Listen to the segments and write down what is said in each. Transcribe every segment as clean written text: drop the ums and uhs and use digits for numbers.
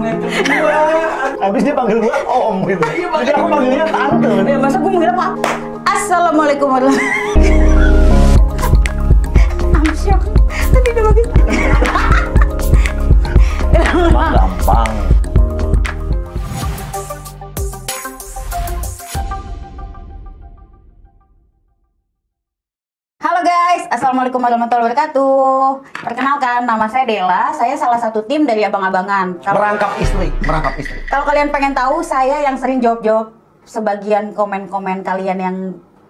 mulai berdua. Habis dia panggil gua om gitu. Jadi aku panggilnya tante. Ya masa gue manggil apa? Assalamualaikum warahmatullahi wabarakatuh. I'm shocked. Tadi udah bagus. Gampang. Halo guys, assalamualaikum warahmatullahi wabarakatuh. Perkenalkan, nama saya Della. Saya salah satu tim dari abang-abangan. Merangkap istri. Kalau kalian pengen tahu, saya yang sering jawab-jawab sebagian komen-komen kalian yang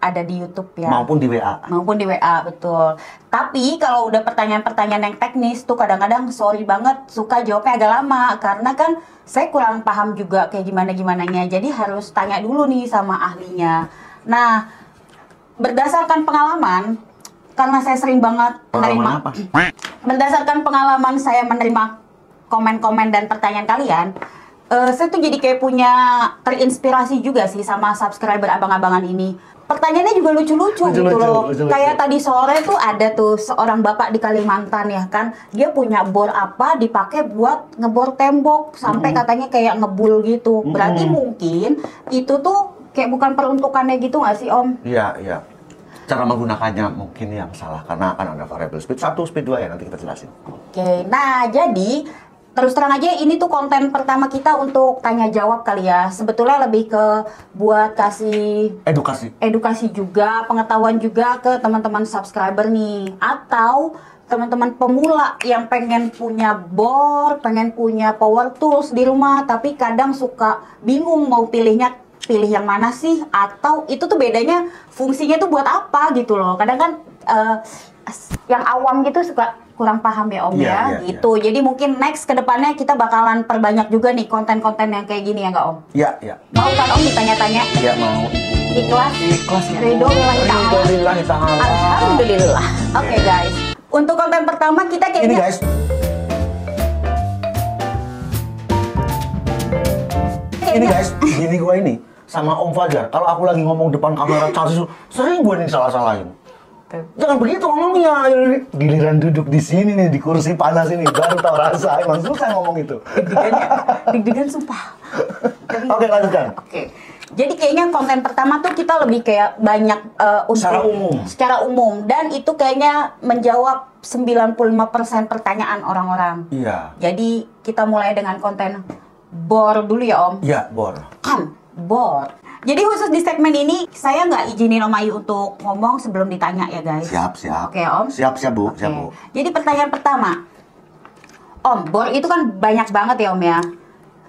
ada di YouTube ya. Maupun di WA. Maupun di WA, betul. Tapi kalau udah pertanyaan-pertanyaan yang teknis tuh kadang-kadang sorry banget suka jawabnya agak lama. Karena kan saya kurang paham juga kayak gimana-gimananya. Jadi harus tanya dulu nih sama ahlinya. Nah, berdasarkan pengalaman, karena saya sering banget menerima. Berdasarkan pengalaman saya menerima komen-komen dan pertanyaan kalian, saya tuh jadi kayak punya terinspirasi juga sih sama subscriber abang-abangan ini. Pertanyaannya juga lucu-lucu gitu loh. Kayak tadi sore tuh ada tuh seorang bapak di Kalimantan ya kan, dia punya bor apa dipakai buat ngebor tembok sampai katanya kayak ngebul gitu. Berarti mungkin itu tuh kayak bukan peruntukannya gitu nggak sih Om? Iya. Cara menggunakannya mungkin yang salah karena akan ada variable speed 1, speed 2 ya, nanti kita jelasin. Oke, nah jadi terus terang aja ini tuh konten pertama kita untuk tanya jawab kali ya. Sebetulnya lebih ke buat kasih edukasi juga, pengetahuan juga ke teman-teman subscriber nih, atau teman-teman pemula yang pengen punya bor, pengen punya power tools di rumah tapi kadang suka bingung mau pilih yang mana sih, atau itu tuh bedanya fungsinya tuh buat apa gitu loh. Kadang kan yang awam gitu suka kurang paham ya Om gitu. Jadi mungkin next kedepannya kita bakalan perbanyak juga nih konten-konten yang kayak gini ya nggak Om? Iya. Mau kan Om ditanya-tanya? Iya mau. Ikhlas ya. Ridho Alhamdulillah. Alhamdulillah. Oke guys, untuk konten pertama kita kayaknya Ini guys. Ini guys, gini gua ini sama Om Fajar. Kalau aku lagi ngomong depan kamera sering gue nih salah-salahin. Jangan begitu ngomongnya. Giliran duduk di sini nih, di kursi panas ini, baru tau rasa. Emang susah ngomong itu. Deg-degan sumpah. Oke, lanjutkan. Oke. Jadi kayaknya konten pertama tuh kita lebih kayak banyak secara umum. Dan itu kayaknya menjawab 95% pertanyaan orang-orang. Iya. Jadi kita mulai dengan konten bor dulu ya Om. Iya, bor. Bor. Jadi khusus di segmen ini saya nggak izinin Om Ayu untuk ngomong sebelum ditanya ya guys. Siap. Oke Om. Siap Bu. Jadi pertanyaan pertama, Om, bor itu kan banyak banget ya Om ya.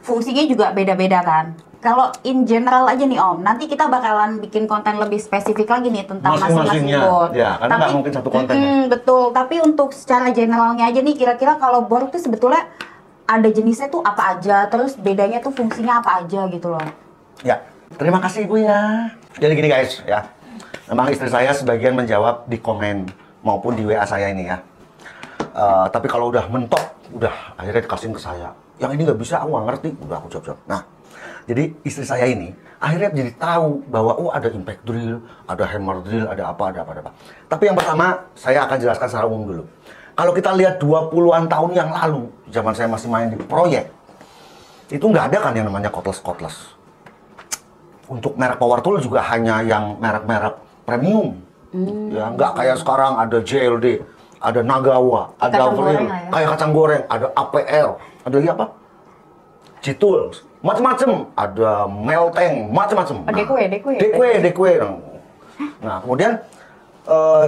Fungsinya juga beda-beda kan. Kalau in general aja nih Om, nanti kita bakalan bikin konten lebih spesifik lagi nih tentang masing-masing bor. Ya, karena nggak mungkin satu konten ya. Betul. Tapi untuk secara generalnya aja nih, kira-kira kalau bor itu sebetulnya ada jenisnya tuh apa aja, terus bedanya tuh fungsinya apa aja gitu loh. Ya, terima kasih Ibu ya. Jadi gini guys ya, memang istri saya sebagian menjawab di komen maupun di WA saya ini ya. Tapi kalau udah mentok, udah akhirnya dikasihin ke saya. Yang ini nggak bisa, aku nggak ngerti, udah aku jawab. Nah, jadi istri saya ini akhirnya jadi tahu bahwa ada impact drill, ada hammer drill, ada apa. Tapi yang pertama saya akan jelaskan secara umum dulu. Kalau kita lihat 20-an tahun yang lalu, zaman saya masih main di proyek, itu nggak ada kan yang namanya cordless. Untuk merek power tool juga hanya yang merek-merek premium. Ya, nggak kayak sekarang ada JLD, ada Nagawa, ada Vril, kayak kacang goreng, ada APR, ada apa? G-Tools, macam-macam, ada Melteng, macam-macam. Dekwe. Nah, kemudian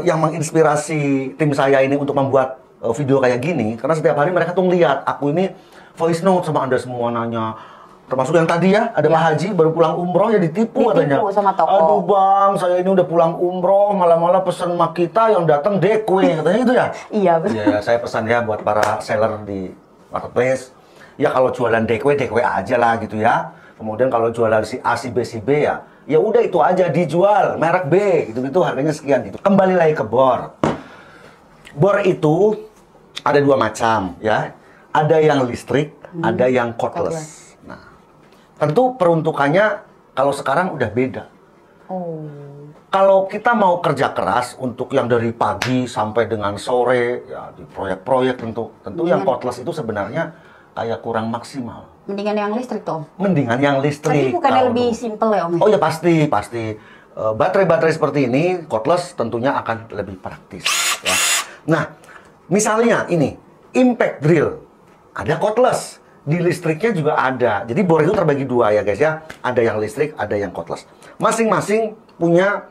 yang menginspirasi tim saya ini untuk membuat video kayak gini, karena setiap hari mereka tuh ngeliat aku ini voice note sama Anda semua nanya. Termasuk yang tadi ya, ada Pak Haji baru pulang umroh ya ditipu katanya. Sama toko. Aduh Bang, saya ini udah pulang umroh, malah pesen sama kita yang datang dekwe, katanya gitu ya? Iya betul. Iya, saya pesan ya buat para seller di marketplace. Ya kalau jualan dekwe aja lah gitu ya. Kemudian kalau jualan si A, si B, ya udah itu aja dijual, merek B, gitu harganya sekian gitu. Kembali lagi ke bor. Bor itu ada dua macam ya. Ada yang listrik, ada yang cordless. Tentu peruntukannya kalau sekarang udah beda. Kalau kita mau kerja keras untuk yang dari pagi sampai dengan sore ya di proyek-proyek tentu yang cordless itu sebenarnya kayak kurang maksimal. Mendingan yang listrik tuh. Mendingan yang listrik. Tapi bukannya lebih simple ya Om? Oh ya pasti. Baterai-baterai seperti ini, cordless tentunya akan lebih praktis. Ya. Nah, misalnya ini, impact drill. Ada cordless. Di listriknya juga ada. Jadi bor itu terbagi dua ya guys ya. Ada yang listrik, ada yang cordless. Masing-masing punya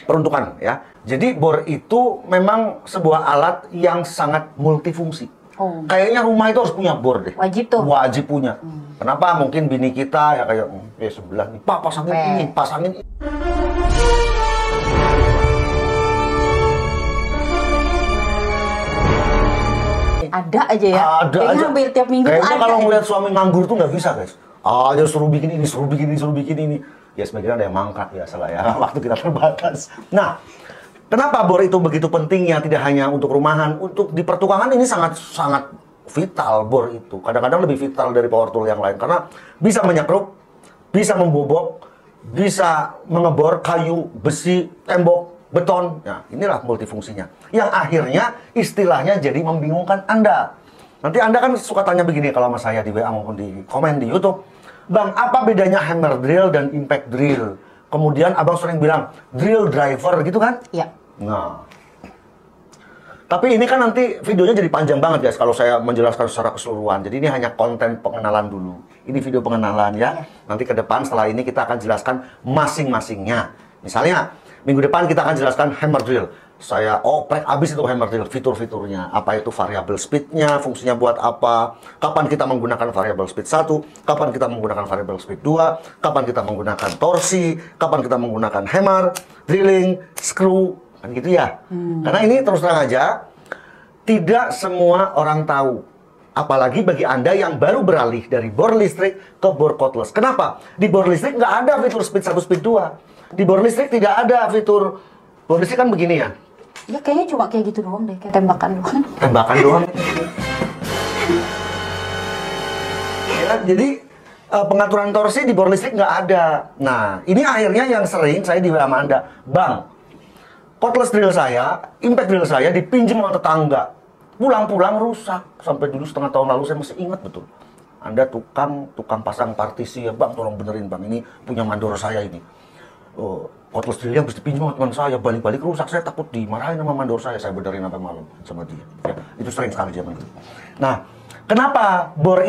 peruntukan ya. Jadi bor itu memang sebuah alat yang sangat multifungsi. Oh. Kayaknya rumah itu harus punya bor deh. Wajib tuh. Wajib punya. Kenapa? Mungkin bini kita ya kayak sebelah nih, Pak pasangin ini, pasangin ini. Ada aja ya. Ada kayaknya aja. hampir tiap minggu tuh Kayaknya ada. kalau ngeliat suami nganggur tuh nggak bisa guys. Dia suruh bikin ini, suruh bikin ini, suruh bikin ini. Ya sebagian ada yang mangkrak ya salah ya. Waktu kita terbatas. Nah, kenapa bor itu begitu pentingnya? Tidak hanya untuk rumahan, untuk di pertukangan ini sangat vital bor itu. Kadang-kadang lebih vital dari power tool yang lain karena bisa menyekruk, bisa membobok, bisa mengebor kayu, besi, tembok, beton. Nah, inilah multifungsinya. Yang akhirnya istilahnya jadi membingungkan Anda. Nanti Anda kan suka tanya begini kalau sama saya di WA maupun di komen di YouTube. Bang, apa bedanya hammer drill dan impact drill? Kemudian abang sering bilang drill driver gitu kan? Iya. Nah, tapi ini kan nanti videonya jadi panjang banget guys kalau saya menjelaskan secara keseluruhan. Jadi ini hanya konten pengenalan dulu. Ini video pengenalan ya. Nanti ke depan setelah ini kita akan jelaskan masing-masingnya. Misalnya minggu depan kita akan jelaskan hammer drill. Saya oprek abis itu hammer drill, fitur-fiturnya. Apa itu variable speed-nya, fungsinya buat apa, kapan kita menggunakan variable speed 1, kapan kita menggunakan variable speed 2, kapan kita menggunakan torsi, kapan kita menggunakan hammer, drilling, screw, kan gitu ya. Karena ini terus terang aja, tidak semua orang tahu. Apalagi bagi Anda yang baru beralih dari bor listrik ke bor cordless. Kenapa? Di bor listrik nggak ada fitur speed 1, speed 2. Di bor listrik tidak ada fitur, bor listrik kan begini ya. Ya kayaknya cuma kayak gitu doang deh, kayak tembakan doang. Tembakan doang. Ya, jadi pengaturan torsi di bor listrik nggak ada. Nah, ini akhirnya yang sering saya di WA sama Anda. Bang, cordless drill saya, impact drill saya dipinjam sama tetangga. Pulang-pulang rusak. Sampai dulu setengah tahun lalu saya masih ingat betul. Anda tukang pasang partisi ya, Bang, tolong benerin Bang, ini punya mandor saya ini. Cordless drill yang harus dipinjam sama teman saya, balik-balik rusak, saya takut dimarahin sama mandor saya benerin sampai malam sama dia. Ya, itu sering sekali zaman itu. Nah, kenapa bor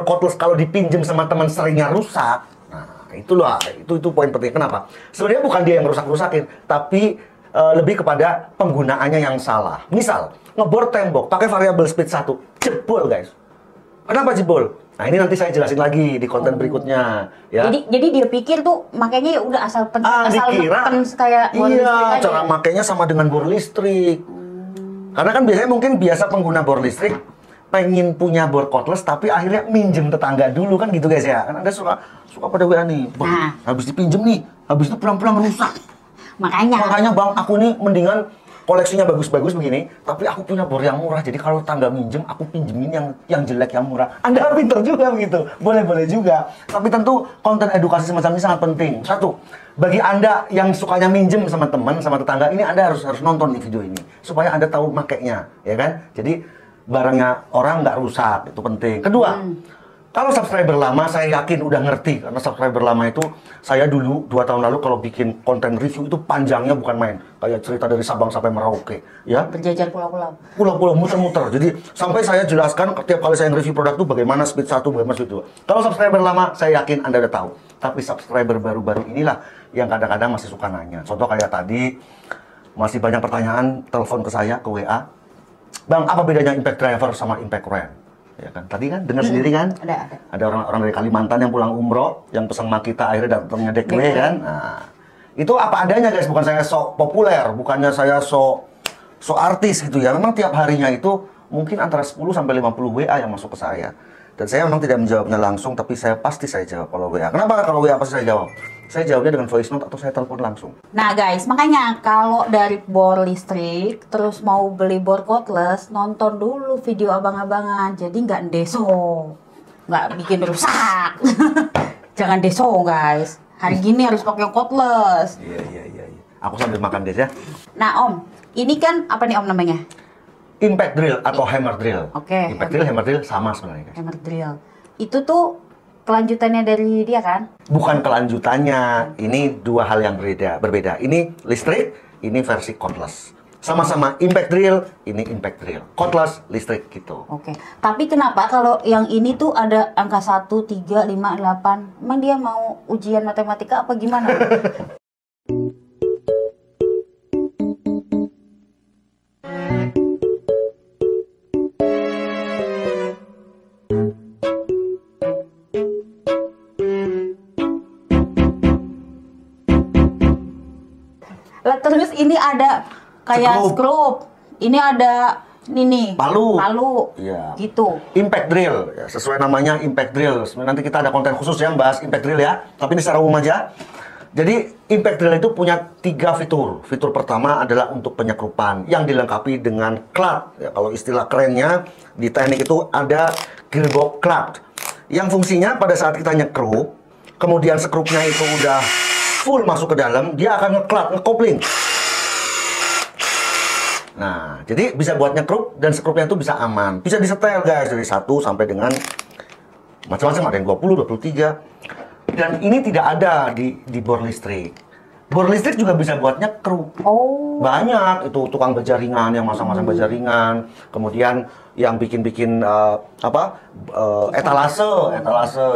cordless kalau dipinjam sama teman seringnya rusak? Nah, itu poin penting. Kenapa? Sebenarnya bukan dia yang rusak-rusakin, tapi lebih kepada penggunaannya yang salah. Misal, ngebor tembok pakai variable speed 1, jebol guys. Kenapa jebol? Nah, ini nanti saya jelasin lagi di konten berikutnya ya. Jadi dia pikir tuh makanya ya udah asal dikira kayak bor iya, listrik cara makainya sama dengan bor listrik. Karena kan biasanya mungkin biasa pengguna bor listrik pengen punya bor cordless tapi akhirnya minjem tetangga dulu kan gitu guys ya. Kan Anda suka pada WA nih. Bang, habis dipinjem nih, habis itu pulang-pulang rusak. Makanya Bang, aku nih mendingan koleksinya bagus-bagus begini, tapi aku punya bor yang murah. Jadi kalau tangga minjem, aku pinjemin yang jelek yang murah. Anda pinter juga begitu. Boleh juga. Tapi tentu konten edukasi semacam ini sangat penting. Satu, bagi Anda yang sukanya minjem sama teman, sama tetangga, ini Anda harus nonton nih video ini supaya Anda tahu makainya, ya kan? Jadi barangnya orang nggak rusak, itu penting. Kedua, kalau subscriber lama saya yakin udah ngerti, karena subscriber lama itu saya dulu 2 tahun lalu kalau bikin konten review itu panjangnya bukan main, kayak cerita dari Sabang sampai Merauke, ya. Berjajar pulau-pulau. Pulau-pulau muter-muter. Jadi sampai saya jelaskan setiap kali saya review produk itu bagaimana speed 1, bagaimana speed 2. Kalau subscriber lama saya yakin Anda udah tahu. Tapi subscriber baru-baru inilah yang kadang-kadang masih suka nanya. Contoh kayak tadi masih banyak pertanyaan telepon ke saya ke WA. Bang, apa bedanya impact driver sama impact ramp? Ya kan, tadi kan dengar sendiri kan? Ada orang-orang dari Kalimantan yang pulang umroh, yang pesan sama kita akhirnya datangnya dekwe kan? Nah, itu apa adanya guys, bukan saya sok populer, bukannya saya sok artis gitu ya. Memang tiap harinya itu mungkin antara 10 sampai 50 WA yang masuk ke saya. Dan saya memang tidak menjawabnya langsung, tapi pasti saya jawab kalau WA. Kenapa kalau WA pasti saya jawab? Saya jawabnya dengan voice note atau saya telepon langsung. Nah guys, makanya kalau dari bor listrik terus mau beli bor cordless, nonton dulu video abang-abangan. Jadi nggak deso, nggak bikin rusak. Jangan deso guys. Hari gini harus pakai cordless. Iya. Aku sambil makan Des ya. Nah Om, ini kan apa nih Om namanya? impact drill atau hammer drill. Oke. Impact drill, hammer drill sama sebenarnya guys. Hammer drill. Itu tuh kelanjutannya dari dia kan? Bukan kelanjutannya, ini dua hal yang berbeda. Ini listrik, ini versi cordless. Sama-sama impact drill, ini impact drill. Cordless, listrik gitu. Oke. Tapi kenapa kalau yang ini tuh ada angka 1, 3, 5, 8? Emang dia mau ujian matematika apa gimana? Lah terus ini ada kayak skrup. Ini ada ini Palu. Iya. Gitu. Impact drill, ya, sesuai namanya impact drill. Sebenarnya nanti kita ada konten khusus yang bahas impact drill ya. Tapi ini secara umum aja. Jadi impact drill itu punya 3 fitur. Fitur pertama adalah untuk penyekrupan yang dilengkapi dengan clamp. Ya, kalau istilah kerennya di teknik itu ada gearbox clamp. Yang fungsinya pada saat kita nyekrup, kemudian sekrupnya itu udah full masuk ke dalam, dia akan ngekopling. Nah, jadi bisa buat nyekrup dan sekrupnya itu bisa aman. Bisa disetel guys, dari 1 sampai dengan macam-macam, ada yang 20, 23. Dan ini tidak ada di bor listrik. Bor listrik juga bisa buat nyekrup. Oh. Banyak itu tukang bajaringan yang masang-masang bajaringan, kemudian yang bikin-bikin etalase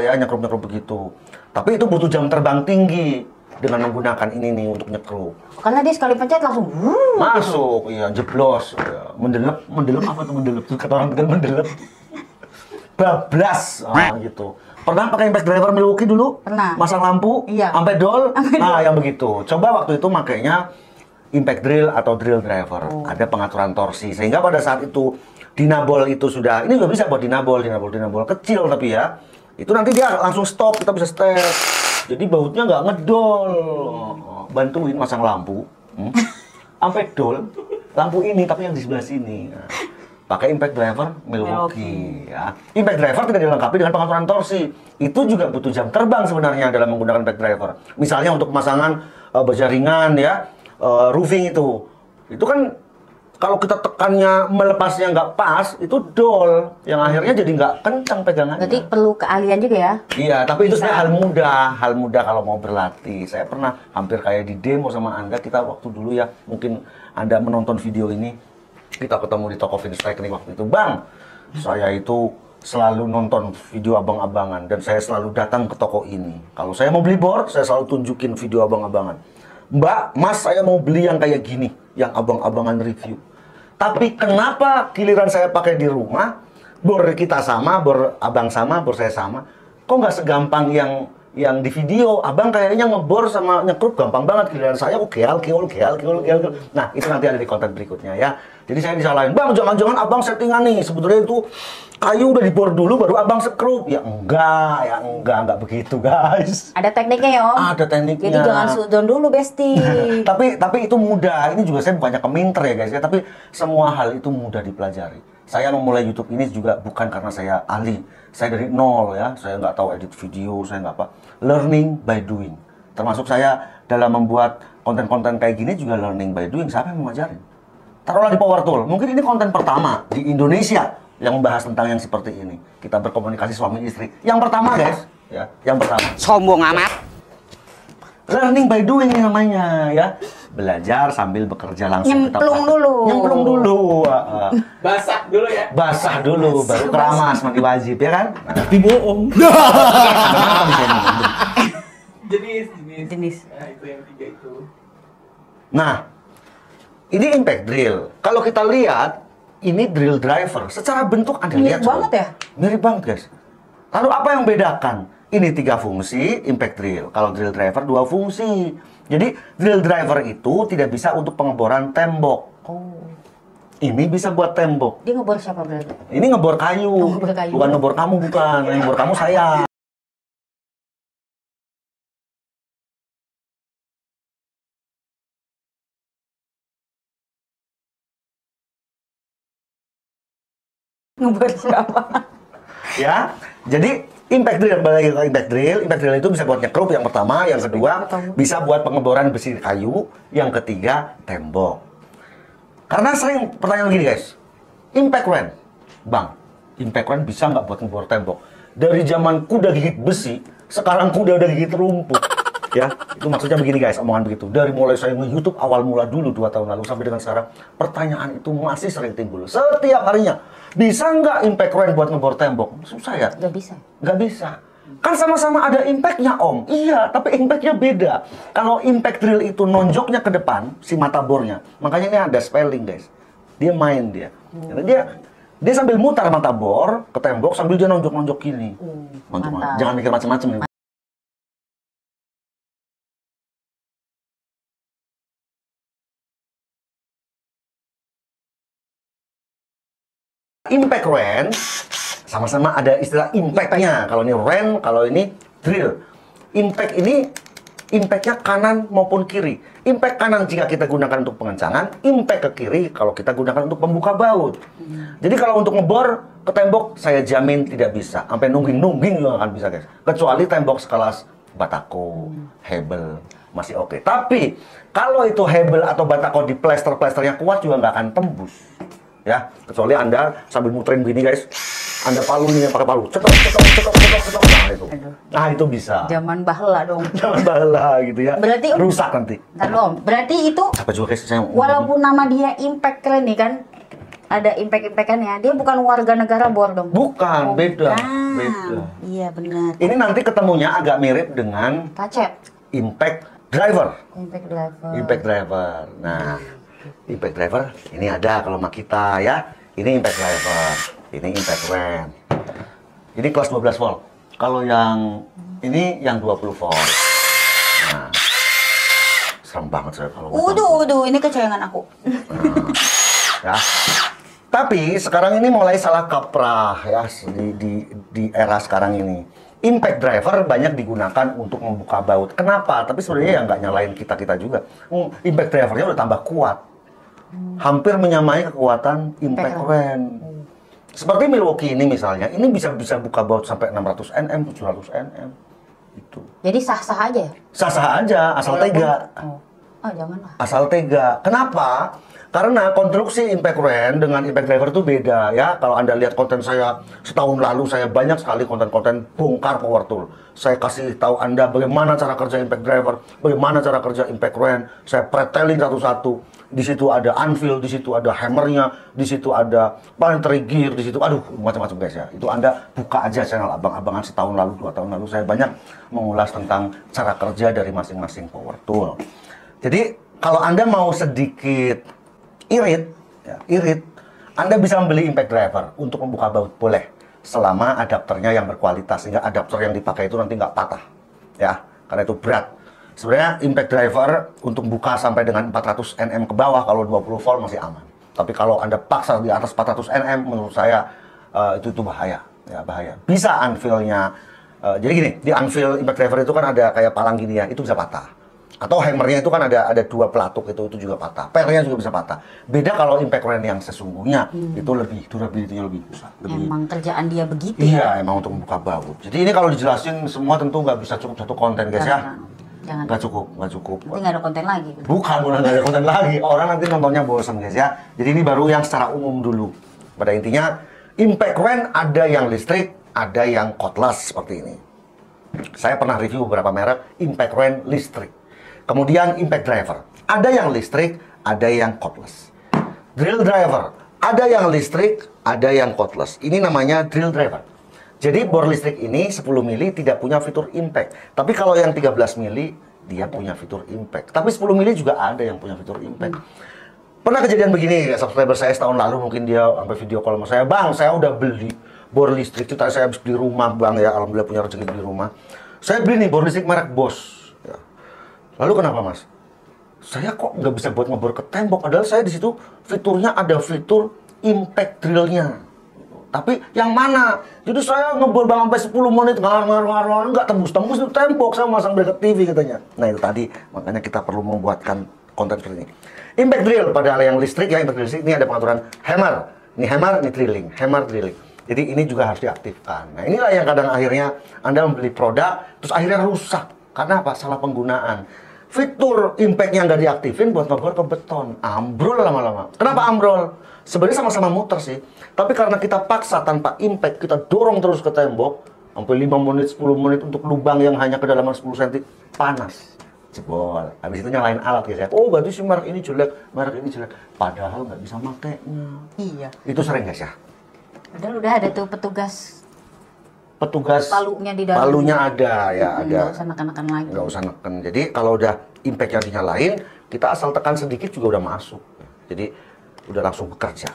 ya, nyekrup-nyekrup begitu. Tapi itu butuh jam terbang tinggi dengan menggunakan ini nih untuk nyekrup. Karena dia sekali pencet langsung masuk, iya, jeblos, ya. Mendelep apa tuh mendelep? Kata orang Tegal mendelep. Bablas, gitu. Pernah pakai impact driver Milwaukee dulu? Pernah. Masang lampu? Iya. Sampai dol? Nah, yang begitu. Coba waktu itu makainya impact drill atau drill driver. Ada pengaturan torsi. Sehingga pada saat itu dinabol itu sudah, ini juga bisa buat dinabol kecil tapi ya. Itu nanti dia langsung stop, kita bisa setel. Jadi bautnya nggak ngedol. Bantuin masang lampu. Sampai dol. Lampu ini tapi yang di sebelah sini. Nah, pakai impact driver Milwaukee. Ya. Impact driver tidak dilengkapi dengan pengaturan torsi. Itu juga butuh jam terbang sebenarnya dalam menggunakan impact driver. Misalnya untuk pemasangan berjaringan ya, roofing itu. Itu kan kalau kita tekannya melepasnya nggak pas, itu dol. Yang akhirnya jadi nggak kencang pegangannya. Berarti perlu keahlian juga ya? Iya, tapi itu sebenarnya hal mudah kalau mau berlatih. Saya pernah hampir kayak di demo sama Anda, kita waktu dulu ya, mungkin Anda menonton video ini, kita ketemu di toko Vince Technic waktu itu. Bang, saya itu selalu nonton video abang-abangan dan saya selalu datang ke toko ini. Kalau saya mau beli bor, saya selalu tunjukin video abang-abangan. Mbak, Mas, saya mau beli yang kayak gini, yang abang-abangan review. Tapi kenapa giliran saya pakai di rumah, bor kita sama, bor abang sama, bor saya sama, kok nggak segampang yang di video? Abang kayaknya ngebor sama nyekrup gampang banget, giliran saya kok keal. Nah, itu nanti ada di konten berikutnya ya. Jadi saya disalahin, bang, jangan-jangan abang settingan nih, sebetulnya itu kayu udah dibor dulu baru abang sekrup. Ya enggak begitu guys. Ada tekniknya ya Om? Ada tekniknya. Jadi jangan sudon dulu Besti. tapi itu mudah. Ini juga saya bukannya keminter ya guys ya, tapi semua hal itu mudah dipelajari. Saya memulai YouTube ini juga bukan karena saya ahli. Saya dari nol ya, saya nggak tahu edit video, saya nggak apa. Learning by doing. Termasuk saya dalam membuat konten-konten kayak gini juga learning by doing. Siapa yang mau ngajarin? Taruhlah di Power Tool. Mungkin ini konten pertama di Indonesia yang membahas tentang yang seperti ini. Kita berkomunikasi suami istri. Yang pertama guys, ya, yang pertama. Sombong amat. Learning by doing ini namanya ya. Belajar sambil bekerja langsung. Nyemplung dulu. Basah dulu ya. Basah dulu, baru keramas, mandi wajib ya kan? Tapi bohong. Jenis. Nah, itu yang 3 itu. Nah, ini impact drill. Kalau kita lihat, ini drill driver. Secara bentuk Anda lihat. Mirip banget ya? Mirip banget guys. Lalu apa yang bedakan? Ini 3 fungsi impact drill. Kalau drill driver 2 fungsi. Jadi drill driver itu tidak bisa untuk pengeboran tembok. Oh. Ini bisa buat tembok. Dia ngebor siapa berarti? Ini ngebor kayu. Oh, ngebor kayu. Bukan ngebor kamu, bukan. Yang ngebor kamu saya. Ngebor siapa? Ya, jadi impact drill itu bisa buat nyekrup yang pertama, yang kedua bisa buat pengeboran besi kayu, yang ketiga tembok. Karena sering pertanyaan gini guys, Impact Ren, bang, Impact Ren bisa nggak buat ngebor tembok? Dari zaman kuda gigit besi, sekarang kuda udah gigit rumput. Ya, itu maksudnya begini guys, omongan begitu. Dari mulai saya nge-YouTube awal mula dulu 2 tahun lalu sampai dengan sekarang, pertanyaan itu masih sering timbul setiap harinya. Bisa nggak Impact Ren buat ngebor tembok? Susah ya? Nggak bisa. Nggak bisa. Kan sama-sama ada impact-nya om. Iya, tapi impact-nya beda. Kalau impact drill itu nonjoknya ke depan, si mata bornya. Makanya ini ada spelling guys. Dia main dia. Dia sambil mutar mata bor ke tembok sambil dia nonjok-nonjok gini. Mantap. Jangan mikir macam-macam nih. Impact Ren sama-sama ada istilah impact-nya. Kalau ini Ren, kalau ini drill. Impact ini impact-nya kanan maupun kiri. Impact kanan jika kita gunakan untuk pengencangan, impact ke kiri kalau kita gunakan untuk membuka baut. Jadi kalau untuk ngebor ke tembok, saya jamin tidak bisa. Sampai nungging-nungging juga akan bisa guys. Kecuali tembok sekelas Batako, Hebel, masih oke. Tapi kalau itu Hebel atau Batako di plester-plesternya kuat juga nggak akan tembus. Ya, kecuali Anda sambil muterin begini guys, Anda palu nih pakai palu, cetok, nah itu bisa. Zaman bahla dong. Zaman bahla gitu ya. Berarti rusak nanti. Ntar dong, berarti itu Apa juga guys, saya walaupun nama dia Impact Ren nih kan, ada impact-impactannya, dia bukan warga negara bor dong. Bukan, beda. Iya benar. Ini nanti ketemunya agak mirip dengan Kacet. Impact Driver. Impact driver. Nah, Impact Driver ini ada kalau Makita ya. Ini Impact Driver, ini Impact Ren. Ini kelas 12 volt. Kalau yang ini yang 20 volt. Nah, serem banget saya kalau. Udah, ini kesayangan aku. Ya. Tapi sekarang ini mulai salah kaprah ya di era sekarang ini. Impact driver banyak digunakan untuk membuka baut. Kenapa? Tapi sebenarnya ya nggak nyalain kita juga. Impact drivernya udah tambah kuat. Hampir menyamai kekuatan Impact Ren. Seperti Milwaukee ini misalnya, ini bisa buka baut sampai 600 Nm, 700 Nm. Itu. Jadi sah-sah aja ya? Sah-sah aja, asal tega. Janganlah. Asal tega. Kenapa? Karena konstruksi Impact Ren dengan Impact Driver itu beda ya. Kalau Anda lihat konten saya setahun lalu, saya banyak sekali konten-konten bongkar power tool. Saya kasih tahu Anda bagaimana cara kerja Impact Driver, bagaimana cara kerja Impact Ren. Saya pretelin satu-satu. Di situ ada anvil, di situ ada hammernya, di situ ada planetary gear, di situ aduh macam-macam guys ya. Itu Anda buka aja channel abang-abangan setahun lalu, 2 tahun lalu saya banyak mengulas tentang cara kerja dari masing-masing power tool. Jadi kalau Anda mau sedikit irit, Anda bisa membeli Impact Driver untuk membuka baut, boleh, selama adapternya yang berkualitas, sehingga adapter yang dipakai itu nanti nggak patah, ya, karena itu berat. Sebenarnya Impact Driver untuk buka sampai dengan 400 Nm ke bawah, kalau 20 volt masih aman. Tapi kalau Anda paksa di atas 400 Nm, menurut saya itu bahaya, ya bahaya. Bisa anvilnya, jadi gini, di anvil Impact Driver itu kan ada kayak palang gini ya, itu bisa patah. Atau hammernya itu kan ada 2 pelatuk, itu juga patah. Pernya juga bisa patah. Beda kalau Impact Ren yang sesungguhnya itu lebih durability-nya lebih besar. Emang kerjaan dia begitu iya, ya? emang untuk membuka baut. Jadi ini kalau dijelasin semua tentu nggak bisa cukup satu konten guys ya. Jangan. Nggak cukup. Nanti nggak ada konten lagi. Bukan nggak ada konten lagi. Orang nanti nontonnya bosan guys ya. Jadi ini baru yang secara umum dulu. Pada intinya Impact Ren ada yang listrik, ada yang cordless seperti ini. Saya pernah review beberapa merek Impact Ren listrik. Kemudian Impact Driver, ada yang listrik, ada yang cordless. Drill Driver, ada yang listrik, ada yang cordless. Ini namanya Drill Driver. Jadi bor listrik ini 10 mili tidak punya fitur impact. Tapi kalau yang 13 mili dia punya fitur impact. Tapi 10 mili juga ada yang punya fitur impact. Pernah kejadian begini, subscriber saya setahun lalu mungkin dia sampai video call sama saya, "Bang, saya udah beli bor listrik itu, saya habis beli rumah, Bang ya, alhamdulillah punya rezeki beli rumah. Saya beli nih bor listrik merek Bosch." Lalu kenapa mas? Saya kok nggak bisa buat ngebor ke tembok, padahal saya di situ fiturnya ada fitur impact drillnya. Tapi yang mana? Jadi saya ngebor bang sampai 10 menit nggak tembus itu tembok, saya masang bracket TV katanya. Nah itu tadi, makanya kita perlu membuatkan konten seperti ini. Impact drill pada yang listrik ya, impact drill listrik ini ada pengaturan hammer. Ini hammer, ini drilling, hammer drilling. Jadi ini juga harus diaktifkan. Nah inilah yang kadang akhirnya Anda membeli produk, terus akhirnya rusak. Karena apa? Salah penggunaan. fitur impact-nya nggak diaktifin buat ngebor ke beton, ambrol lama-lama. Kenapa ambrol? Sebenarnya sama-sama muter sih, tapi karena kita paksa tanpa impact, kita dorong terus ke tembok sampai 5 menit, 10 menit untuk lubang yang hanya kedalaman 10 cm, panas, jebol. Habis itu nyalain alat guys ya. Oh berarti si merek ini jelek, merek ini jelek. Padahal nggak bisa makainya. Iya. Itu sering guys ya. Padahal udah ada tuh petugas palunya di dalam. Palunya ada ya, ada. Nggak usah neken-neken lagi. Nggak usah neken. Jadi kalau udah impact yang dinyalain, kita asal tekan sedikit juga udah masuk. Jadi udah langsung bekerja.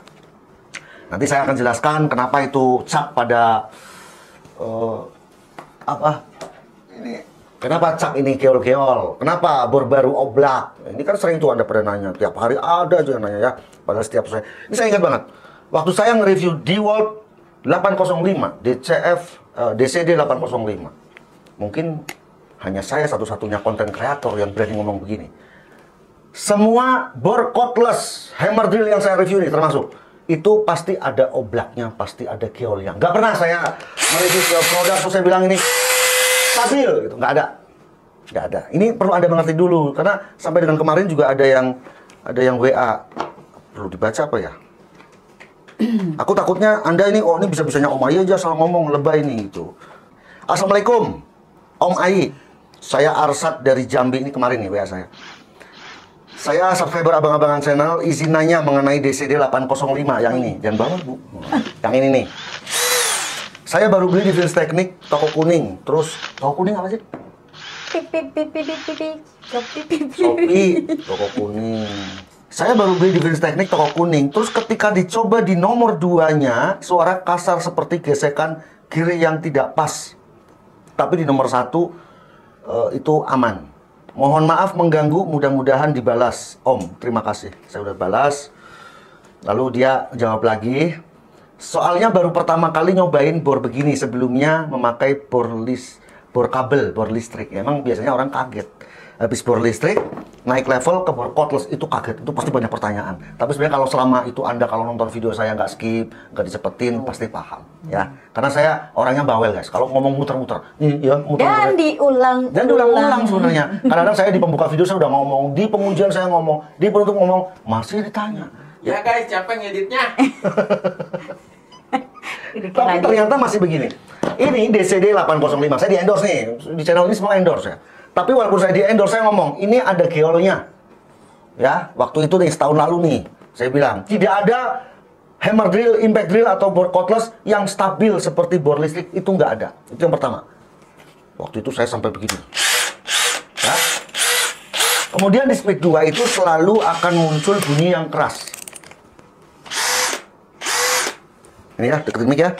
Nanti saya akan jelaskan kenapa itu cap pada kenapa cap ini keol-keol, kenapa bor baru oblak. Ini kan sering tuh Anda pada nanya, tiap hari ada aja yang nanya ya. Padahal setiap saya, ini saya ingat banget. Waktu saya nge-review DeWalt 805, DCD 805. Mungkin hanya saya satu-satunya konten kreator yang berani ngomong begini. Semua bor cordless hammer drill yang saya review ini termasuk, itu pasti ada oblaknya, pasti ada keolnya. Nggak pernah saya mereview produk terus saya bilang ini stabil gitu, nggak ada. Nggak ada. Ini perlu Anda mengerti dulu, karena sampai dengan kemarin juga ada yang WA. Perlu dibaca apa ya? Aku takutnya Anda ini, oh ini bisa-bisanya Om Ai aja salah ngomong, lebay ini itu. Assalamualaikum, Om Ai. Saya Arsat dari Jambi, ini kemarin nih WA saya. Saya subscriber abang-abangan channel, izin nanya mengenai DCD 805 yang ini. Jangan bawa Bu. Yang ini nih. Saya baru beli di Vince Teknik, toko kuning. Terus, toko kuning apa sih? Shopee, toko kuning. Saya baru beli di Vince Teknik toko kuning. Terus ketika dicoba di nomor 2-nya, suara kasar seperti gesekan kiri yang tidak pas. Tapi di nomor 1 itu aman. Mohon maaf mengganggu, mudah-mudahan dibalas. Om, terima kasih. Saya udah balas. Lalu dia jawab lagi. Soalnya baru pertama kali nyobain bor begini. Sebelumnya memakai bor kabel, bor listrik. Emang biasanya orang kaget. Habis bor listrik, naik level ke bor cordless, itu kaget, itu pasti banyak pertanyaan. Tapi sebenarnya kalau selama itu Anda kalau nonton video saya nggak skip, nggak dicepetin, pasti paham, ya. Karena saya orangnya bawel guys, kalau ngomong muter-muter, ya muter-muter. Dan diulang-ulang sebenarnya. Kadang-kadang saya di pembuka video saya udah ngomong, di pengujian saya ngomong, di penutup ngomong, masih ditanya. Ya guys, capek ngeditnya. Tapi ternyata masih begini. Ini DCD 805, saya di endorse nih, di channel ini semua endorse ya. Tapi walaupun saya di endorse, saya ngomong, ini ada geolnya. Ya, waktu itu nih, setahun lalu nih, saya bilang, tidak ada hammer drill, impact drill, atau bor cordless yang stabil seperti bor listrik, itu nggak ada. Itu yang pertama. Waktu itu saya sampai begini. Ya. Kemudian di speed 2 itu selalu akan muncul bunyi yang keras. Ini ya, deketin mic ya.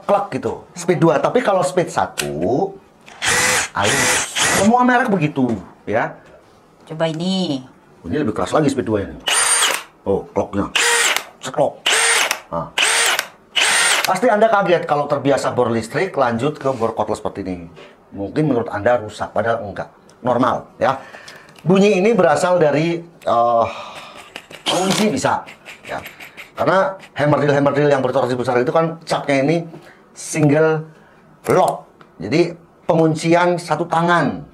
Klak gitu, speed 2. Tapi kalau speed 1 halus. Semua merek begitu ya. Coba ini. Ini lebih keras lagi speed 2 ini. Oh, kloknya seklok. Nah. Pasti Anda kaget kalau terbiasa bor listrik lanjut ke bor cordless seperti ini. Mungkin menurut Anda rusak, padahal enggak. Normal ya. Bunyi ini berasal dari kunci bisa ya. Karena hammer drill yang bertorsi besar itu kan capnya ini single lock, jadi penguncian satu tangan,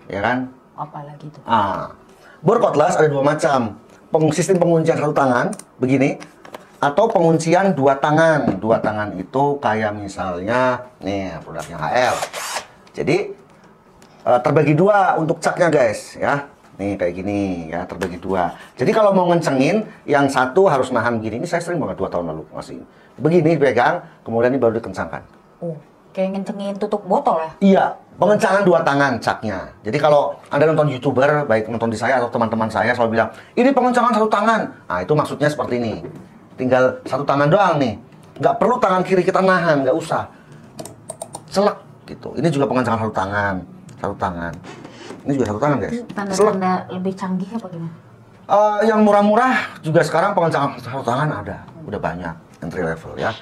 ya kan? Apalagi itu? Bor cordless ada dua macam, sistem penguncian satu tangan begini, atau penguncian dua tangan. Dua tangan itu kayak misalnya nih produknya HL. Jadi terbagi dua untuk capnya guys, ya. Nih kayak gini ya, terbagi dua. Jadi kalau mau ngencengin, yang satu harus nahan begini. Ini saya sering banget 2 tahun lalu masih. Begini pegang, kemudian ini baru dikencangkan. Oh, kayak ngencengin tutup botol ya? Iya, pengencangan 2 tangan caknya. Jadi kalau Anda nonton YouTuber, baik nonton di saya atau teman-teman saya selalu bilang, ini pengencangan 1 tangan. Nah, itu maksudnya seperti ini. Tinggal 1 tangan doang nih. Nggak perlu tangan kiri kita nahan, nggak usah. Celek gitu. Ini juga pengencangan 1 tangan. 1 tangan. Ini juga 1 tangan guys. Tanda-tanda lebih canggih apa gimana? Yang murah-murah juga sekarang pengencangan 1 tangan ada. Udah banyak, entry level ya.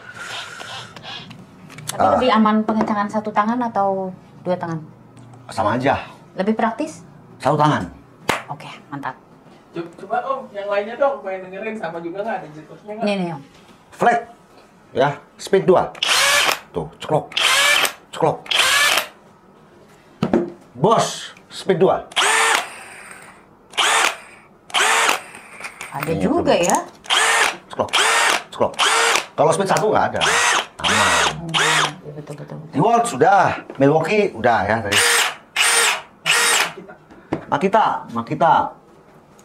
Tapi lebih aman pengencangan 1 tangan atau 2 tangan? Sama aja. Lebih praktis? 1 tangan. Oke, mantap. Coba Om, yang lainnya dong, pengen dengerin sama juga nggak ada jetusnya nggak? Nih Om. Flat. Ya, speed 2. Tuh, ceklok. Ceklok. Bos, speed 2. Ada juga ya. Scroll. Scroll. Kalau speed 1 nggak ada. Aman. Betul. DeWalt sudah, Milwaukee udah ya tadi. Makita.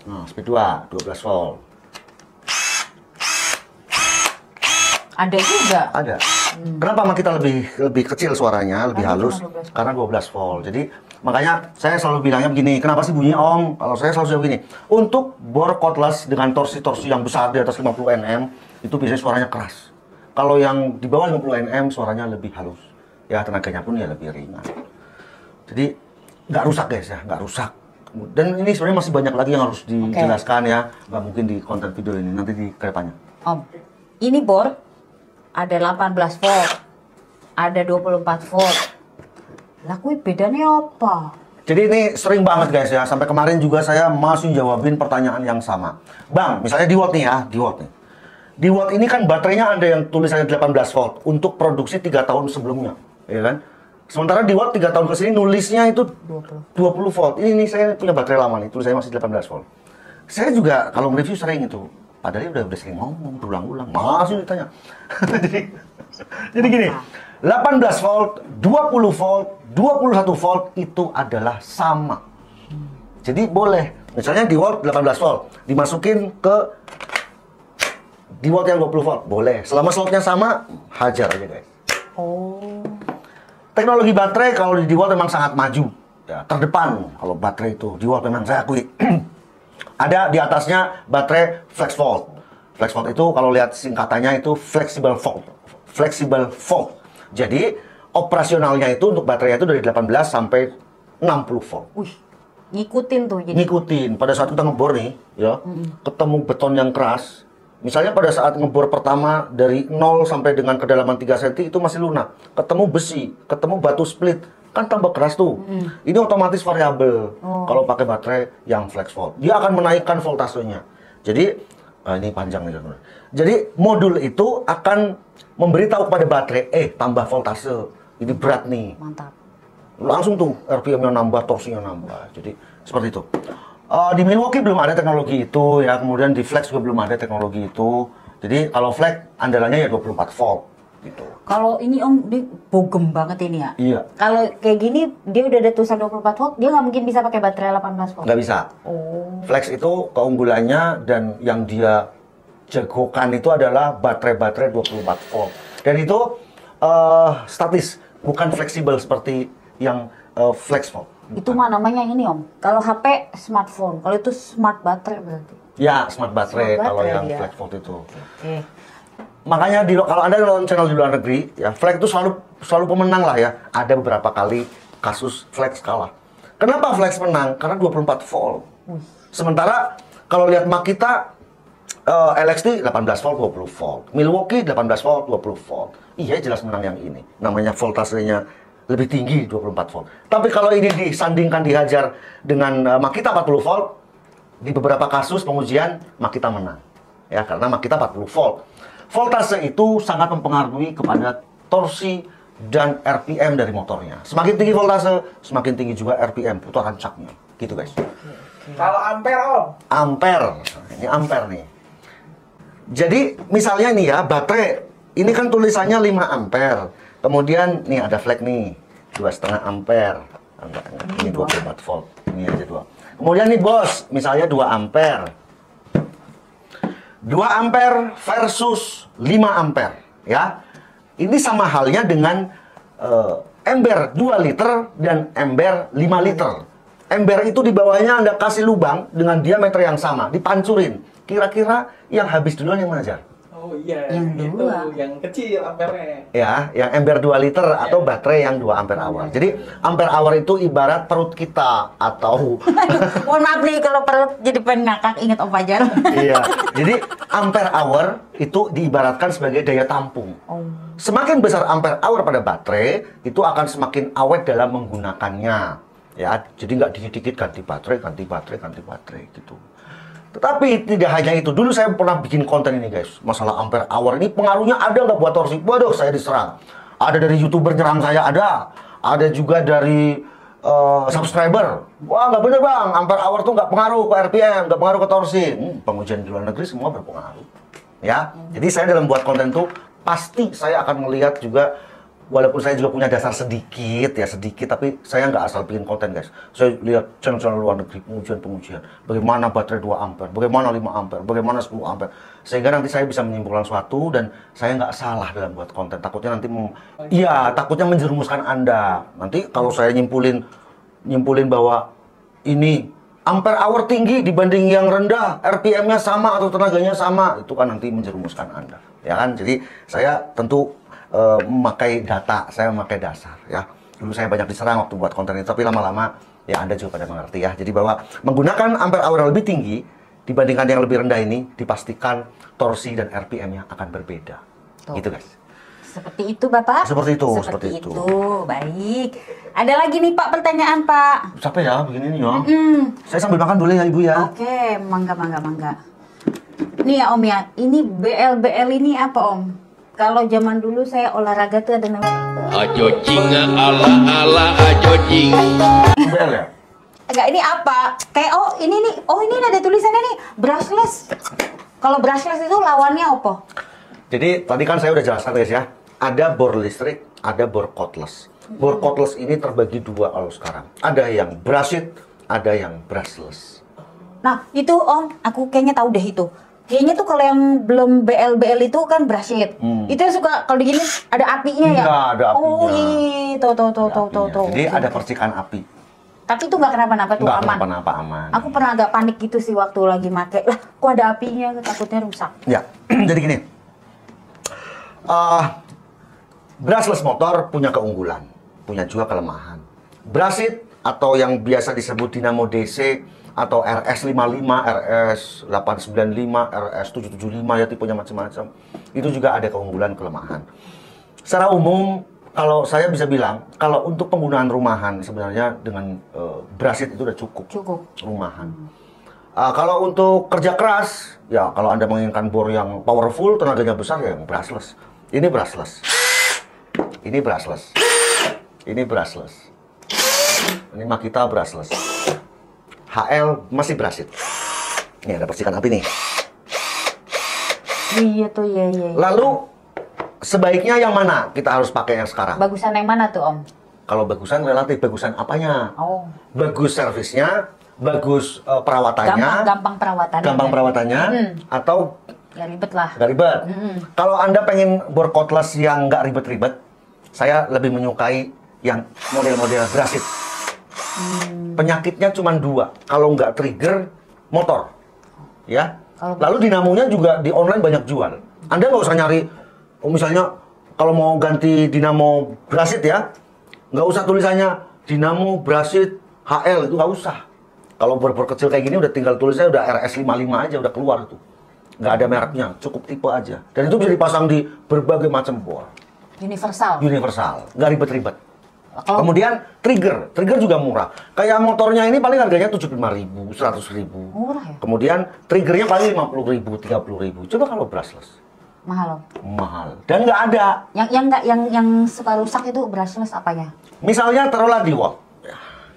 Nah, speed 2, 12 volt. Ada juga. Ada. Kenapa Makita lebih kecil suaranya, lebih Karena halus? cuma 12 volt. Karena 12 volt. Jadi makanya saya selalu bilangnya begini, kenapa sih bunyinya Om? Kalau saya selalu bilang begini, untuk bor cordless dengan torsi-torsi yang besar di atas 50 Nm, itu biasanya suaranya keras. Kalau yang di bawah 50 Nm suaranya lebih halus. Ya tenaganya pun ya lebih ringan. Jadi nggak rusak guys ya, nggak rusak. Dan ini sebenarnya masih banyak lagi yang harus dijelaskan ya. Nggak mungkin di konten video ini, nanti di kedepannya. Om, ini bor ada 18 volt, ada 24 volt. Lah kuwi bedanya apa? Jadi ini sering banget guys ya, sampai kemarin juga saya masih jawabin pertanyaan yang sama. Bang, misalnya DeWalt nih ya, DeWalt nih. DeWalt ini kan baterainya ada yang tulisannya 18 volt untuk produksi 3 tahun sebelumnya, ya kan? Sementara DeWalt 3 tahun ke sini nulisnya itu 20 volt. Ini saya punya baterai lama nih, tulisannya masih 18 volt. Saya juga kalau review sering itu, padahal udah sering ngomong berulang-ulang, masih ditanya. jadi gini, 18 volt, 20 volt, 21 volt itu adalah sama. Jadi boleh, misalnya DeWalt 18 volt, dimasukin ke DeWalt yang 20 volt, boleh. Selama slotnya sama, hajar aja guys. Oh. Teknologi baterai kalau di DeWalt memang sangat maju, ya, terdepan kalau baterai itu. DeWalt memang saya akui. Ada di atasnya baterai flex volt. Flex volt itu kalau lihat singkatannya itu flexible volt. Flexible volt. Jadi operasionalnya itu untuk baterai itu dari 18 sampai 60 volt. Wih, ngikutin tuh jadi. Ngikutin. Pada saat kita ngebor nih, ya, ketemu beton yang keras. Misalnya pada saat ngebor pertama dari 0 sampai dengan kedalaman 3 cm itu masih lunak. Ketemu besi, ketemu batu split, kan tambah keras tuh. Ini otomatis variabel kalau pakai baterai yang flex volt. Dia akan menaikkan voltasenya. Jadi ini panjang nih. Jadi modul itu akan memberitahu kepada baterai, tambah voltase. Ini berat nih. Mantap. Langsung tuh RPM-nya nambah, torsinya nambah. Jadi seperti itu. Di Milwaukee belum ada teknologi itu ya, kemudian di Flex juga belum ada teknologi itu. Jadi kalau Flex andalannya ya 24 volt gitu. Kalau ini Om, dia bogem banget ini ya. Iya. Kalau kayak gini dia udah ada tulisan 24 volt, dia nggak mungkin bisa pakai baterai 18 volt. Nggak bisa. Oh. Flex itu keunggulannya dan yang dia jagokan itu adalah baterai-baterai 24 volt. Dan itu statis, bukan fleksibel seperti yang Flex volt. Itu mah namanya ini Om. Kalau HP smartphone, kalau itu smart baterai berarti. Ya, smart baterai Smart kalau baterai yang dia. Flex volt itu. Oke. Makanya kalau Anda nonton channel di luar negeri, ya Flex itu selalu pemenang lah ya. Ada beberapa kali kasus Flex kalah. Kenapa Flex menang? Karena 24 volt. Sementara kalau lihat Makita LXT 18 volt 20 volt. Milwaukee 18 volt 20 volt. Iya jelas menang yang ini. Namanya voltasenya lebih tinggi 24 volt. Tapi kalau ini disandingkan dihajar dengan Makita 40 volt, di beberapa kasus pengujian Makita menang. Ya, karena Makita 40 volt. Voltase itu sangat mempengaruhi kepada torsi dan RPM dari motornya. Semakin tinggi voltase, semakin tinggi juga RPM, putaran caknya. Gitu guys. Kalau ampere Om. Ampere. Ini ampere nih. Jadi misalnya nih ya, baterai ini kan tulisannya 5 ampere. Kemudian nih ada flag nih, 2,5 ampere. Enggak, ini 24 volt. Ini aja 2. Kemudian nih bos, misalnya 2 ampere. 2 ampere versus 5 ampere, ya. Ini sama halnya dengan ember 2 liter dan ember 5 liter. Ember itu di bawahnya Anda kasih lubang dengan diameter yang sama, dipancurin. Kira-kira yang habis duluan yang mana, Jar? Oh iya, Yang itu dua. yang kecil ampernya. Ya, yang ember 2 liter atau baterai yang 2 ampere hour. Jadi ampere hour itu ibarat perut kita atau Mohon maaf nih kalau perut jadi pengen ngakak, inget Om Fajar. iya. Jadi ampere hour itu diibaratkan sebagai daya tampung. Oh. Semakin besar ampere hour pada baterai, itu akan semakin awet dalam menggunakannya. Ya, jadi nggak dikit-dikit ganti baterai gitu. Tetapi tidak hanya itu. Dulu saya pernah bikin konten ini guys, masalah ampere hour ini pengaruhnya ada nggak buat torsi? Waduh, saya diserang. Ada dari YouTuber nyerang saya, ada juga dari subscriber. Wah, nggak bener bang, ampere hour tuh nggak pengaruh ke RPM, nggak pengaruh ke torsi. Pengujian di luar negeri semua berpengaruh. Ya, jadi saya dalam buat konten tuh pasti saya akan melihat juga, walaupun saya juga punya dasar sedikit, tapi saya nggak asal bikin konten guys. Saya lihat channel-channel luar negeri, pengujian, bagaimana baterai 2 ampere, bagaimana 5 ampere, bagaimana 10 ampere. Sehingga nanti saya bisa menyimpulkan suatu dan saya nggak salah dalam buat konten. Takutnya nanti, takutnya menjerumuskan Anda. Nanti kalau saya nyimpulin bahwa ini ampere hour tinggi dibanding yang rendah, RPM-nya sama atau tenaganya sama, itu kan nanti menjerumuskan Anda, ya kan? Jadi saya tentu memakai data, saya memakai dasar, ya. Dulu saya banyak diserang waktu buat konten itu, tapi lama-lama ya Anda juga pada mengerti ya. Jadi bahwa menggunakan ampere hour yang lebih tinggi dibandingkan yang lebih rendah ini, dipastikan torsi dan RPM-nya akan berbeda. Tuh. Gitu guys. Seperti itu Bapak? Seperti itu. Baik. Ada lagi nih Pak pertanyaan Pak. Capek ya begini nih ya. Saya sambil makan boleh ya Ibu ya? Oke, mangga. Nih ya Om ya, ini BL ini apa Om? Kalau zaman dulu saya olahraga tuh ada namanya Ajojing ala ajojing. BL ya? enggak, ini apa? Kayak ini ada tulisannya nih, brushless. Kalau brushless itu lawannya apa? Jadi tadi kan saya udah jelaskan guys ya. Ada bor listrik, ada bor cordless. Bor cordless ini terbagi dua kalau sekarang. Ada yang brushed, ada yang brushless. Nah, itu Om, aku kayaknya tahu deh itu. Kayaknya tuh kalau yang belum BL itu kan brushed. Itu yang suka kalau digini ada apinya ya? Iya, ada apinya. Oh iya, tuh. Jadi ada percikan api. Tapi itu nggak kenapa-napa tuh, Nggak aman. kenapa-napa, aman. Aku pernah agak panik gitu sih waktu lagi make. Lah, kok ada apinya, takutnya rusak. Ya, jadi gini. Brushless motor punya keunggulan, punya juga kelemahan. Brushed atau yang biasa disebut dinamo DC atau RS55, RS895, RS775 ya tipenya macam-macam. Itu juga ada keunggulan, kelemahan. Secara umum, kalau saya bisa bilang, kalau untuk penggunaan rumahan sebenarnya dengan brushed itu udah cukup. Rumahan. Kalau untuk kerja keras, ya kalau Anda menginginkan bor yang powerful, tenaganya besar ya yang brushless. Ini brushless. Ini brushless. Ini brushless. Ini Makita brushless. HL masih brushed. Ini ada percikan api nih. Iya tuh, iya. Lalu sebaiknya yang mana kita harus pakai yang sekarang? Bagusan yang mana tuh Om? Kalau bagusan relatif, bagusan apanya? Oh. Bagus servisnya, bagus perawatannya. Gampang perawatannya. Atau ya ribet lah. nggak ribet. Kalau Anda pengen bor cordless yang nggak ribet-ribet, saya lebih menyukai yang model-model brushed. Penyakitnya cuma dua. Kalau nggak trigger, motor. Ya. Lalu dinamonya juga di online banyak jual. Anda nggak usah nyari, misalnya kalau mau ganti dinamo brushed ya, nggak usah tulisannya dinamo brushed HL, itu nggak usah. Kalau bor-bor kecil kayak gini udah tinggal tulisnya udah RS55 aja udah keluar tuh. Nggak ada mereknya, cukup tipe aja. Dan itu bisa dipasang di berbagai macam bor. Universal, nggak ribet-ribet. Kemudian trigger juga murah. Kayak motornya ini paling harganya 75.000, 100.000. Murah ya? Kemudian triggernya paling 50.000, 30.000. Coba kalau brushless. Mahal Om. Mahal. Dan nggak ada. Yang suka rusak itu brushless apanya? Misalnya taruhlah DeWalt.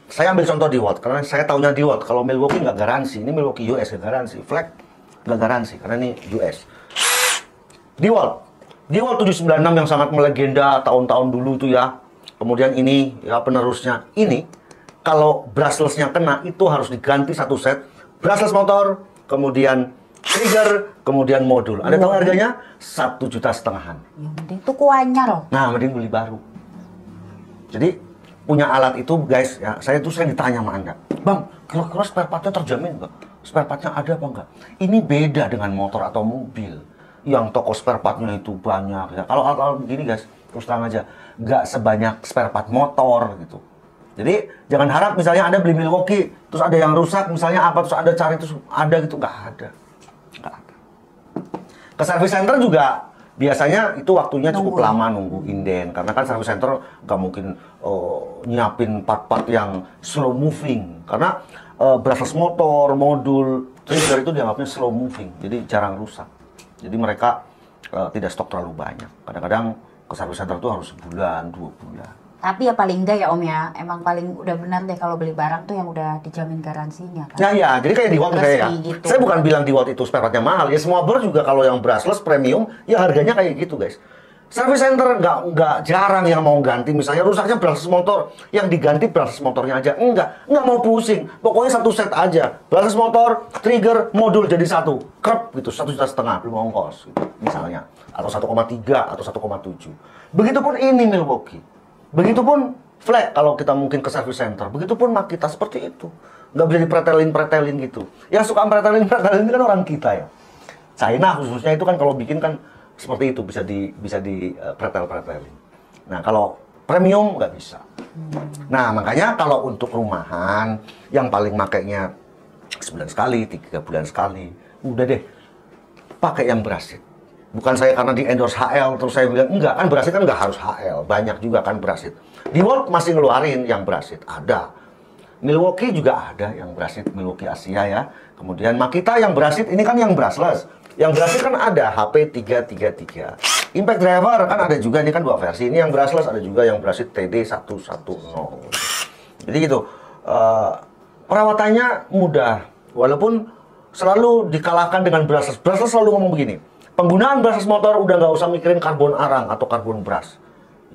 Saya ambil contoh DeWalt karena saya tahunya DeWalt. Kalau Milwaukee nggak garansi. Ini Milwaukee US nggak garansi. Flag nggak garansi karena ini US. DeWalt 796 yang sangat melegenda tahun-tahun dulu tuh ya. Kemudian ini ya penerusnya. Ini kalau brushless-nya kena itu harus diganti satu set. Brushless motor, kemudian trigger, kemudian modul. Anda tahu harganya? 1,5 jutaan. Ya mending tuku anyar loh. Nah, mending beli baru. Jadi punya alat itu guys ya, saya tuh sering ditanya sama Anda, Bang, kira-kira spare partnya terjamin nggak? Spare partnya ada apa enggak? Ini beda dengan motor atau mobil yang toko spare partnya itu banyak ya. Kalau alat-alat begini guys, terus terang aja nggak sebanyak spare part motor gitu. Jadi jangan harap misalnya Anda beli Milwaukee terus ada yang rusak misalnya apa terus Anda cari terus ada gitu, nggak ada. Ke service center juga biasanya itu waktunya cukup lama nunggu inden karena kan service center nggak mungkin nyiapin part-part yang slow moving karena brushless motor, modul, trigger itu dianggapnya slow moving jadi jarang rusak. Jadi mereka tidak stok terlalu banyak. Kadang-kadang ke service center itu harus sebulan, 2 bulan. Tapi ya paling enggak ya Om ya, emang paling udah benar deh kalau beli barang tuh yang udah dijamin garansinya kan. Nah ya, jadi kayak di Watt saya ya. Gitu. Saya bukan bilang di Watt itu spare partnya mahal. Ya semua bor juga kalau yang brushless premium, ya harganya kayak gitu guys. Service center nggak jarang yang mau ganti. Misalnya rusaknya brushless motor, yang diganti brushless motornya aja. Nggak mau pusing. Pokoknya satu set aja. Brushless motor, trigger, modul jadi satu. Krep gitu, 1,5 juta belum ongkos gitu, misalnya. Atau 1,3 atau 1,7. Begitupun ini Milwaukee. Begitupun flag kalau kita mungkin ke service center. Begitupun Makita seperti itu. Nggak bisa dipretelin gitu. Yang suka pretelin ini kan orang kita ya. China khususnya itu kan kalau bikin kan seperti itu, bisa di pretelin. Nah, kalau premium nggak bisa. Nah, makanya kalau untuk rumahan yang paling makainya sebulan sekali, 3 bulan sekali, udah deh pakai yang Brassit. Bukan saya karena di endorse HL terus saya bilang enggak, kan Brassit kan nggak harus HL, banyak juga kan Brassit. Di Watt masih ngeluarin yang Brassit, ada. Milwaukee juga ada yang Brassit, Milwaukee Asia ya. Kemudian Makita yang Brassit ini kan yang brushless. Yang Brassit kan ada HP 333. Impact Driver kan ada juga, ini kan 2 versi. Ini yang brushless, ada juga yang Brassit TD110. Jadi gitu. Perawatannya mudah, walaupun selalu dikalahkan dengan brushless. Brushless selalu ngomong begini. Penggunaan brushless motor udah nggak usah mikirin karbon arang atau karbon brush.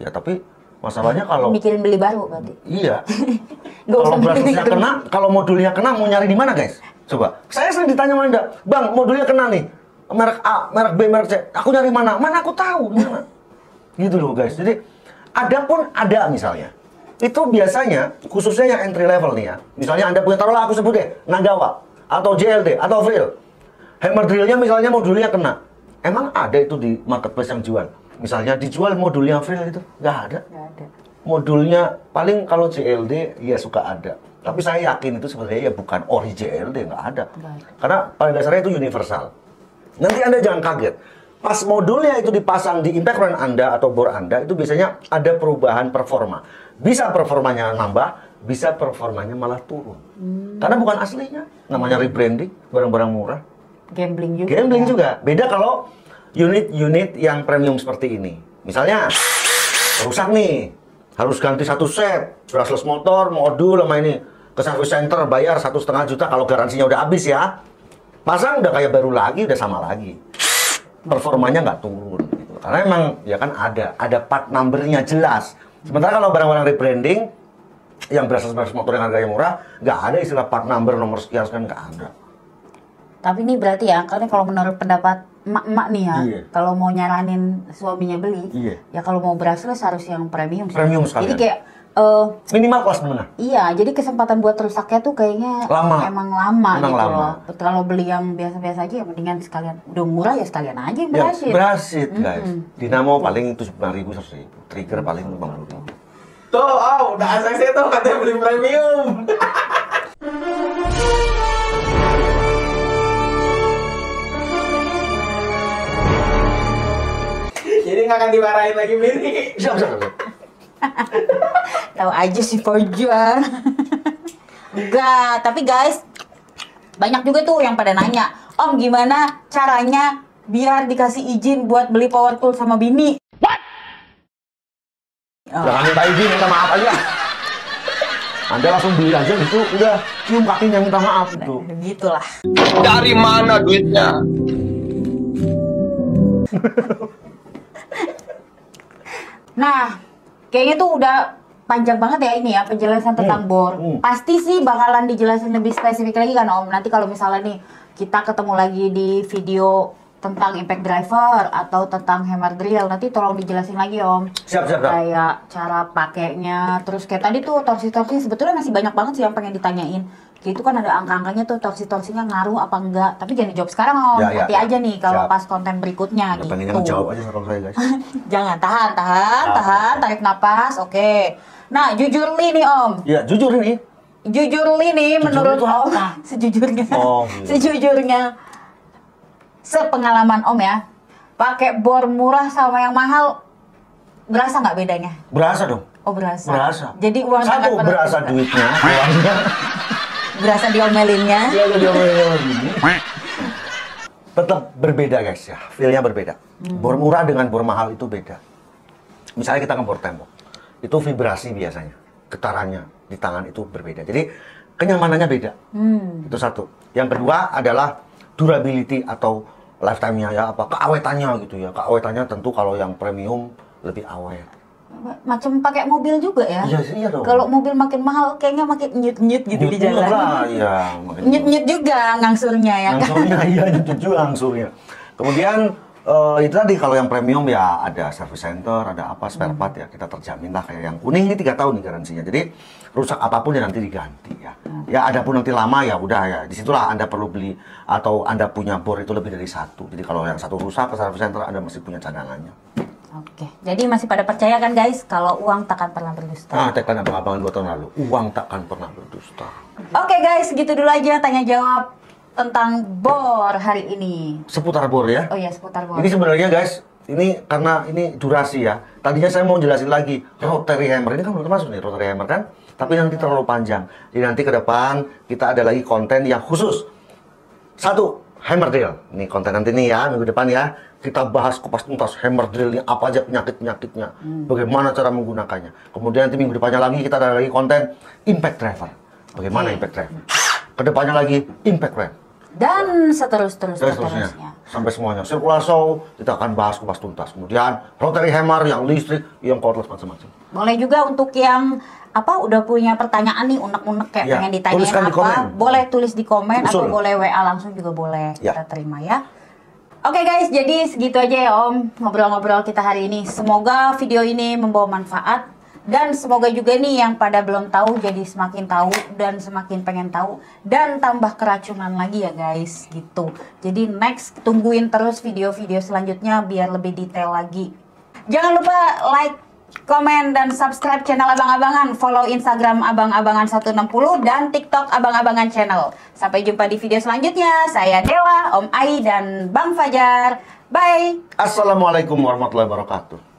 Ya tapi masalahnya kalau mikirin beli baru berarti. Iya. Nggak usah Kalau brushlessnya mikirin. kena, kalau modulnya kena mau nyari di mana guys? Coba. Saya sering ditanya sama Anda, Bang, modulnya kena nih. Merek A, merek B, merek C. Aku nyari mana? Mana aku tahu di mana. Gitu loh guys. Jadi ada misalnya. Itu biasanya khususnya yang entry level nih ya. Misalnya Anda punya, taruhlah aku sebut deh, Nagawa atau JLD atau Vril. Hammer drillnya misalnya modulnya kena. Emang ada itu di marketplace yang jual? Misalnya dijual modulnya Vril itu? Nggak ada. Nggak ada. Modulnya paling kalau JLD ya suka ada. Tapi saya yakin itu sebenarnya ya bukan ori JLD, nggak ada. Karena pada dasarnya itu universal. Nanti Anda jangan kaget. Pas modulnya itu dipasang di impact run Anda atau bor Anda, itu biasanya ada perubahan performa. Bisa performanya nambah, bisa performanya malah turun. Karena bukan aslinya. Namanya rebranding, barang-barang murah. Gambling juga. Gambling juga. Beda kalau unit-unit yang premium seperti ini. Misalnya, rusak nih. Harus ganti satu set. Brushless motor, modul, sama ini. Ke service center bayar 1,5 juta kalau garansinya udah habis ya. Pasang udah kayak baru lagi, udah sama lagi. Performanya nggak turun. Gitu. Karena emang ya kan ada part numbernya jelas. Sementara kalau barang-barang rebranding, yang brushless motor yang harganya murah, nggak ada istilah part number nomor sekian nggak ada. Tapi ini berarti ya, karena kalau menurut pendapat emak-emak nih ya, Iya. kalau mau nyaranin suaminya beli, Iya. ya kalau mau brushless harus yang premium sih. Premium sekalian. Jadi kayak, Minimal kelas menengah. iya, jadi kesempatan buat rusaknya tuh kayaknya Lama. emang lama Emang gitu lama. loh. Kalau beli yang biasa-biasa aja, ya mendingan sekalian, udah murah ya sekalian aja yang Ya, Brassit. Brassit guys. Dinamo paling itu 9.000, 100.000. Trigger paling 50.000. Tuh, udah ACC tuh katanya beli premium. Jadi nggak akan dimarahin lagi bini. Siap. Tahu aja sih Forjuan. Enggak, tapi guys, banyak juga tuh yang pada nanya, Om gimana caranya biar dikasih izin buat beli power tool sama bini? Jangan minta izin, minta maaf aja. Anda langsung beli aja gitu, udah cium kakinya minta maaf gitu. Begitulah. Dari mana duitnya? Nah, kayaknya tuh udah panjang banget ya ini ya penjelasan tentang bor. Pasti sih bakalan dijelasin lebih spesifik lagi kan Om. Nanti kalau misalnya nih kita ketemu lagi di video tentang impact driver atau tentang hammer drill, nanti tolong dijelasin lagi Om. Siap. Kayak cara pakainya, terus kayak tadi tuh torsi-torsi sebetulnya masih banyak banget sih yang pengen ditanyain. Itu kan ada angka-angkanya tuh torsi-torsinya ngaruh apa enggak. Tapi jangan dijawab sekarang Om, Ya, nanti ya. aja nih kalau Siap. pas konten berikutnya Udah gitu. pengennya ngejawab aja sama saya guys. Jangan, tahan, tarik napas, oke. Nah, jujur li nih Om. Ya jujur ini. Jujur li nih Jujur menurut itu Om. apa? Sejujurnya. Oh, iya. Sejujurnya. Sepengalaman Om ya. Pakai bor murah sama yang mahal berasa nggak bedanya? Berasa dong. Oh, berasa. Berasa. Jadi uang Satu sangat berasa berasa. duitnya, uangnya. Berasa diomelinnya. Iya, gini. Tetap berbeda guys ya, feel-nya berbeda. Bor murah dengan bor mahal itu beda. Misalnya kita ke bor tembok. itu vibrasi biasanya, getarannya di tangan itu berbeda. Jadi kenyamanannya beda. Itu satu. Yang kedua adalah durability atau lifetime-nya ya, apa keawetannya gitu ya. Keawetannya tentu kalau yang premium lebih awet. Macam pakai mobil juga ya? Iya dong. Kalau mobil makin mahal kayaknya makin nyut-nyut gitu di jalan. Lah, iya, Nyut-nyut juga ngangsurnya ya kan? Ngangsurnya, iya nyut juga ngangsurnya. Kemudian itu tadi kalau yang premium ya ada service center, ada apa spare part ya kita terjamin lah. Kayak yang kuning ini 3 tahun nih garansinya. Jadi rusak apapun ya nanti diganti ya. Ya ada pun nanti lama ya udah ya. Disitulah Anda perlu beli atau Anda punya bor itu lebih dari 1. Jadi kalau yang 1 rusak ke service center Anda masih punya cadangannya. Oke, jadi masih pada percaya kan guys kalau uang takkan pernah berdusta. Nah, tekan abang-abangan 2 tahun lalu, uang takkan pernah berdusta. Oke guys, gitu dulu aja tanya jawab tentang bor hari ini. Seputar bor ya. Oh iya, seputar bor. Ini sebenarnya guys, ini karena ini durasi ya. Tadinya saya mau jelasin lagi rotary hammer. Ini kan belum termasuk nih rotary hammer kan. Tapi nanti terlalu panjang. Jadi nanti ke depan kita ada lagi konten yang khusus. 1, hammer drill. Ini konten nanti nih ya, minggu depan ya. Kita bahas kupas tuntas hammer drill ini apa aja penyakit-penyakitnya. Bagaimana cara menggunakannya. Kemudian nanti minggu depannya lagi kita ada lagi konten impact driver. Bagaimana impact driver. Kedepannya lagi impact ramp. Dan seterusnya. Sampai semuanya. Circular show, kita akan bahas kupas tuntas. Kemudian rotary hammer yang listrik, yang cordless macam-macam. Boleh juga untuk yang udah punya pertanyaan nih unek-unek kayak Ya, pengen ditanyain tuliskan di komen. boleh tulis di komen atau Usul. boleh WA langsung juga boleh. Ya. Kita terima ya. Oke guys, jadi segitu aja ya Om ngobrol-ngobrol kita hari ini. Semoga video ini membawa manfaat. Dan semoga juga nih yang pada belum tahu jadi semakin tahu dan semakin pengen tahu dan tambah keracunan lagi ya guys gitu. Jadi next tungguin terus video-video selanjutnya biar lebih detail lagi. Jangan lupa like, komen, dan subscribe channel Abang-Abangan. Follow Instagram Abang-Abangan 160 dan TikTok Abang-Abangan Channel. Sampai jumpa di video selanjutnya. Saya Dewa, Om Ai, dan Bang Fajar. Bye. Assalamualaikum warahmatullahi wabarakatuh.